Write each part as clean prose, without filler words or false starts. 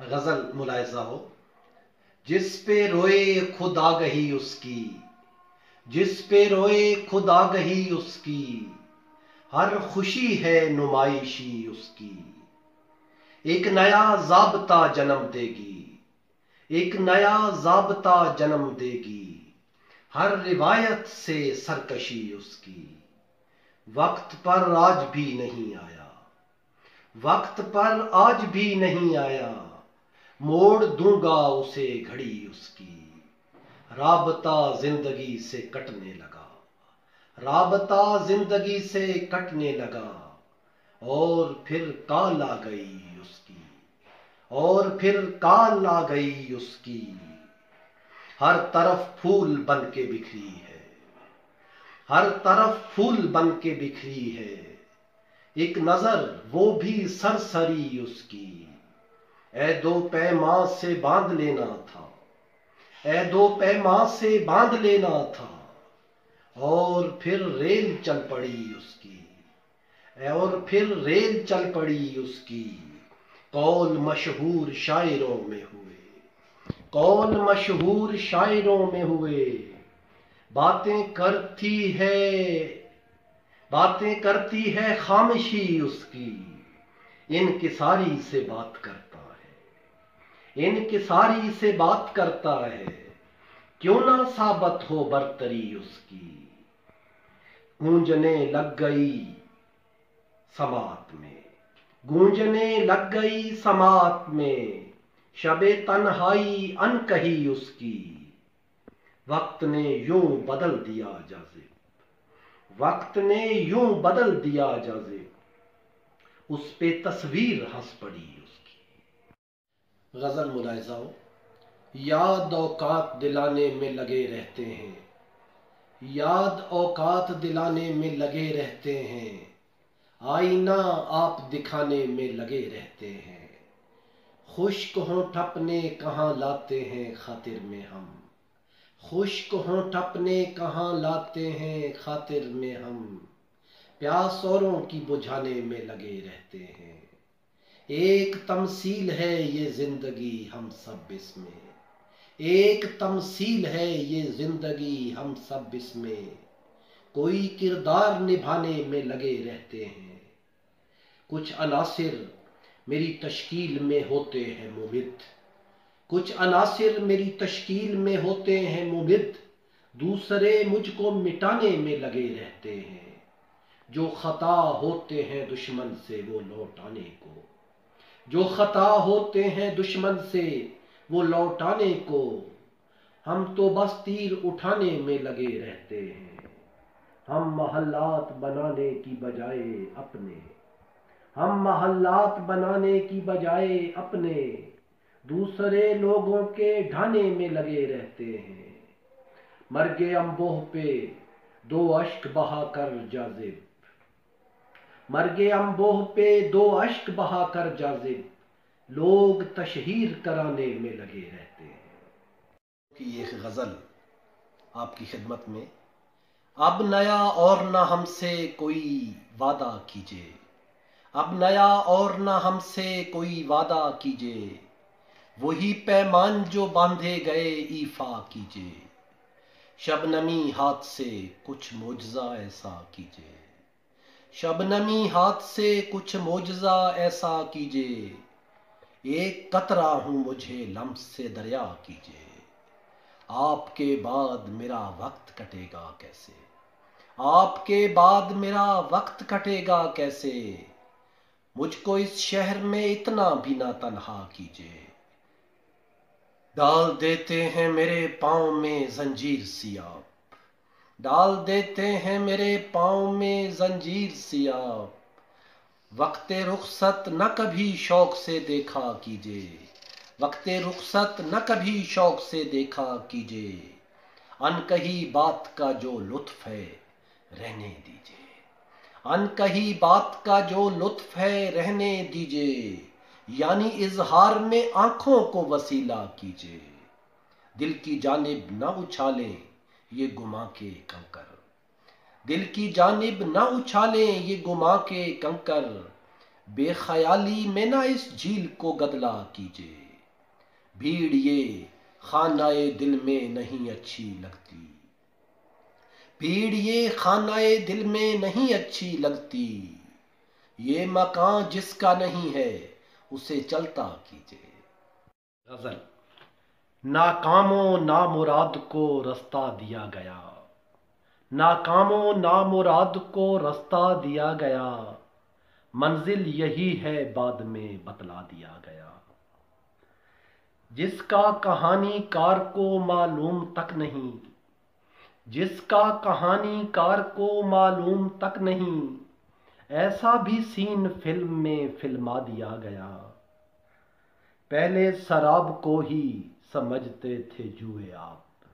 غزل ملاحظہ ہو۔ جس پہ روئے خود آگہی اس کی، جس پہ روئے خود آگہی اس کی، ہر خوشی ہے نمائشی اس کی۔ ایک نیا ضابطہ جنم دے گی، ایک نیا ضابطہ جنم دے گی، ہر روایت سے سرکشی اس کی۔ وقت پر آج بھی نہیں آیا، وقت پر آج بھی نہیں آیا، موڑ دوں گا اسے گھڑی اس کی۔ رابطہ زندگی سے کٹنے لگا، رابطہ زندگی سے کٹنے لگا، اور پھر کال آ گئی اس کی، اور پھر کال آ گئی اس کی۔ ہر طرف پھول بن کے بکھری ہے، ہر طرف پھول بن کے بکھری ہے، ایک نظر وہ بھی سرسری اس کی۔ اے دو پیماں سے باندھ لینا تھا، اے دو پیماں سے باندھ لینا تھا، اور پھر ریل چل پڑی اس کی، اور پھر ریل چل پڑی اس کی۔ قول مشہور شاعروں میں ہوئے، قول مشہور شاعروں میں ہوئے، باتیں کرتی ہے خاموشی اس کی۔ انکساری سے بات کرتا ہے، انکساری سے بات کرتا ہے، کیوں نہ ثابت ہو برتری اس کی۔ گونجنے لگ گئی سماعت میں، گونجنے لگ گئی سماعت میں، شب تنہائی ان کہی اس کی۔ وقت نے یوں بدل دیا جاذب، وقت نے یوں بدل دیا جاذب، اس پہ تصویر ہنس پڑی اس کی۔ غزل ملاحظہ ہو۔ یاد اوقات دلانے میں لگے رہتے ہیں، یاد اوقات دلانے میں لگے رہتے ہیں، آئینہ آپ دکھانے میں لگے رہتے ہیں۔ خشک ہونٹ اپنے کہاں لاتے ہیں خاطر میں ہم، خشک ہونٹ اپنے کہاں لاتے ہیں خاطر میں ہم، پیاس اوروں کی بجھانے میں لگے رہتے ہیں۔ ایک تمثیل ہے یہ زندگی ہم سب اس میں، ایک تمثیل ہے یہ زندگی ہم سب اس میں، کوئی کردار نبھانے میں لگے رہتے ہیں۔ کچھ عناصر میری تشکیل میں ہوتے ہیں ممد، کچھ عناصر میری تشکیل میں ہوتے ہیں ممد، دوسرے مجھ کو مٹانے میں لگے رہتے ہیں۔ جو خطا ہوتے ہیں دشمن سے وہ لوٹانے کو، جو خطا ہوتے ہیں دشمن سے وہ لوٹانے کو، ہم تو بس تیر اٹھانے میں لگے رہتے ہیں۔ ہم محلات بنانے کی بجائے اپنے، ہم محلات بنانے کی بجائے اپنے، دوسرے لوگوں کے ڈھانے میں لگے رہتے ہیں۔ مرگ انبوہ پہ دو اشک بہا کر جاذب، مرگ انبوہ پہ دو اشک بہا کر جاذب، لوگ تشہیر کرانے میں لگے رہتے ہیں۔ کی ایک غزل آپ کی خدمت میں۔ اب نیا اور نہ ہم سے کوئی وعدہ کیجے، اب نیا اور نہ ہم سے کوئی وعدہ کیجے، وہی پیمان جو باندھے گئے ایفا کیجے۔ شبنمی ہاتھ سے کچھ معجزہ ایسا کیجے، شبنمی ہاتھ سے کچھ معجزہ ایسا کیجے، ایک قطرہ ہوں مجھے لمس سے دریا کیجے۔ آپ کے بعد میرا وقت کٹے گا کیسے، آپ کے بعد میرا وقت کٹے گا کیسے، مجھ کو اس شہر میں اتنا بھی نہ تنہا کیجے۔ ڈال دیتے ہیں میرے پاؤں میں زنجیر سیاب، ڈال دیتے ہیں میرے پاؤں میں زنجیر سیاب، وقت رخصت نہ کبھی شوق سے دیکھا کیجے، وقت رخصت نہ کبھی شوق سے دیکھا کیجے، ان کہی بات کا جو لطف ہے رہنے دیجے، ان کہی بات کا جو لطف ہے رہنے دیجے، یعنی اظہار میں آنکھوں کو وسیلہ کیجے۔ دل کی جانب نہ اچھالیں یہ گما کے کنکر، دل کی جانب نہ اچھالیں یہ گما کے کنکر، بے خیالی میں نہ اس جھیل کو گدلا کیجے۔ بھیڑ یہ خانہ دل میں نہیں اچھی لگتی، بھیڑ یہ خانہ دل میں نہیں اچھی لگتی، یہ مکان جس کا نہیں ہے اسے چلتا کیجیے۔ غزل۔ ناکام و نامراد کو رستہ دیا گیا، ناکام و نامراد کو رستہ دیا گیا، منزل یہی ہے بعد میں بتلا دیا گیا۔ جس کا کہانی کار کو معلوم تک نہیں، جس کا کہانی کار کو معلوم تک نہیں، ایسا بھی سین فلم میں فلما دیا گیا۔ پہلے سراب کو ہی سمجھتے تھے جوئے آپ،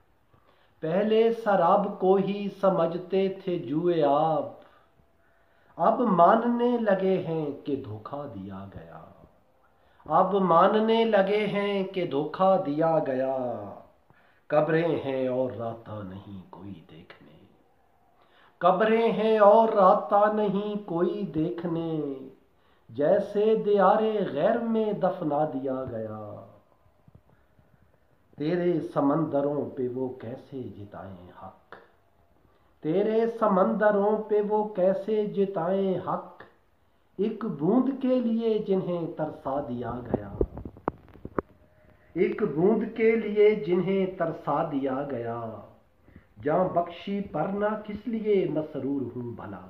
پہلے سراب کو ہی سمجھتے تھے جوئے آپ، اب ماننے لگے ہیں کہ دھوکا دیا گیا، اب ماننے لگے ہیں کہ دھوکا دیا گیا۔ قبریں ہیں اور راتا نہیں کوئی دیکھنے، قبریں ہیں اور راتا نہیں کوئی دیکھنے، جیسے دیار غیر میں دفنا دیا گیا۔ تیرے سمندروں پہ وہ کیسے جتائیں حق، تیرے سمندروں پہ وہ کیسے جتائیں حق، ایک بوند کے لیے جنہیں ترسا دیا گیا، ایک بوند کے لیے جنہیں ترسا دیا گیا۔ جاں بخشی پر نہ کس لیے مسرور ہوں بھلا،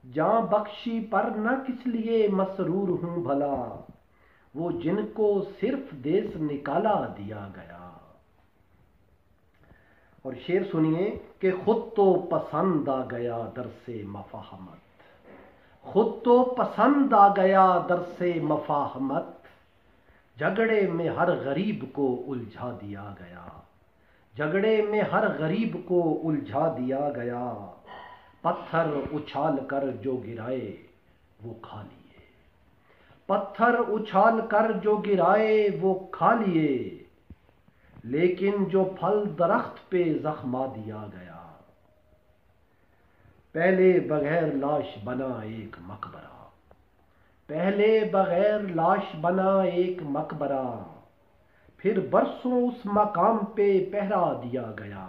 جاں بخشی پر نہ کس لیے مسرور ہوں بھلا، وہ جن کو صرف دیس نکالا دیا گیا۔ اور شعر سنیے کہ خود تو پسند آ گیا درس مفاہمت، خود تو پسند آ گیا درس مفاہمت، جھگڑے میں ہر غریب کو الجھا دیا گیا، جھگڑے میں ہر غریب کو الجھا دیا گیا۔ پتھر اچھال کر جو گرائے وہ کھا لیے، پتھر اچھال کر جو گرائے وہ کھا لیے، لیکن جو پھل درخت پہ زخما دیا گیا۔ پہلے بغیر لاش بنا ایک مقبرہ، پہلے بغیر لاش بنا ایک مقبرہ، پھر برسوں اس مقام پہ پہرا دیا گیا۔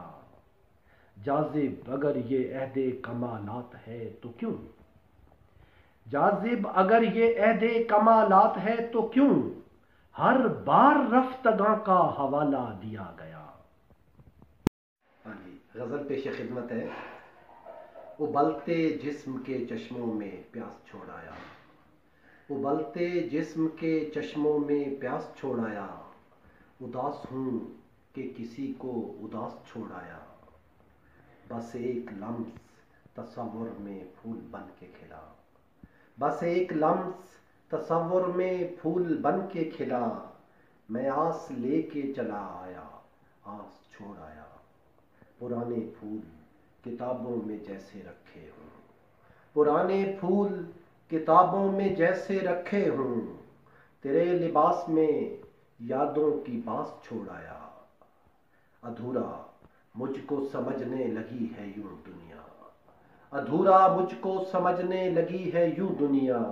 جاذب اگر یہ عہد کمالات ہے تو کیوں، جاذب اگر یہ عہد کمالات ہے تو کیوں، ہر بار رفتگاں کا حوالہ دیا گیا۔ ہاں جی، غزل پیش خدمت ہے۔ ابلتے جسم کے چشموں میں پیاس چھوڑایا، ابلتے جسم کے چشموں میں پیاس چھوڑایا، اداس ہوں کہ کسی کو اداس چھوڑایا، بس ایک لمس تصور میں پھول بن کے کھلا، بس ایک لمس تصور میں پھول بن کے کھلا، میں آس لے کے چلا آیا آس چھوڑ آیا، پرانے پھول کتابوں میں جیسے رکھے ہوں، پرانے پھول کتابوں میں جیسے رکھے ہوں، تیرے لباس میں یادوں کی باس چھوڑ آیا، ادھورا مجھ کو سمجھنے لگی ہے یوں دنیا، ادھورا مجھ کو سمجھنے لگی ہے یوں دنیا،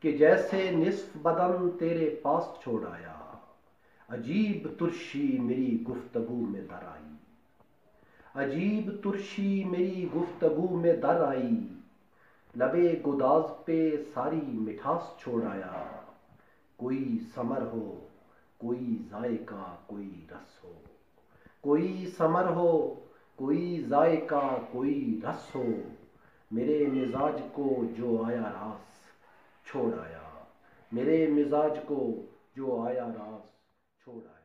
کہ جیسے نصف بدن تیرے پاس چھوڑ آیا، عجیب ترشی میری گفتگو میں در آئی، عجیب ترشی میری گفتگو میں در آئی، لبے گداز پہ ساری مٹھاس چھوڑ آیا، کوئی ثمر ہو کوئی ذائقہ کوئی رس ہو، کوئی ثمر ہو کوئی ذائقہ کوئی رس ہو، میرے مزاج کو جو آیا راس چھوڑ آیا، میرے مزاج کو جو آیا راس چھوڑ آیا۔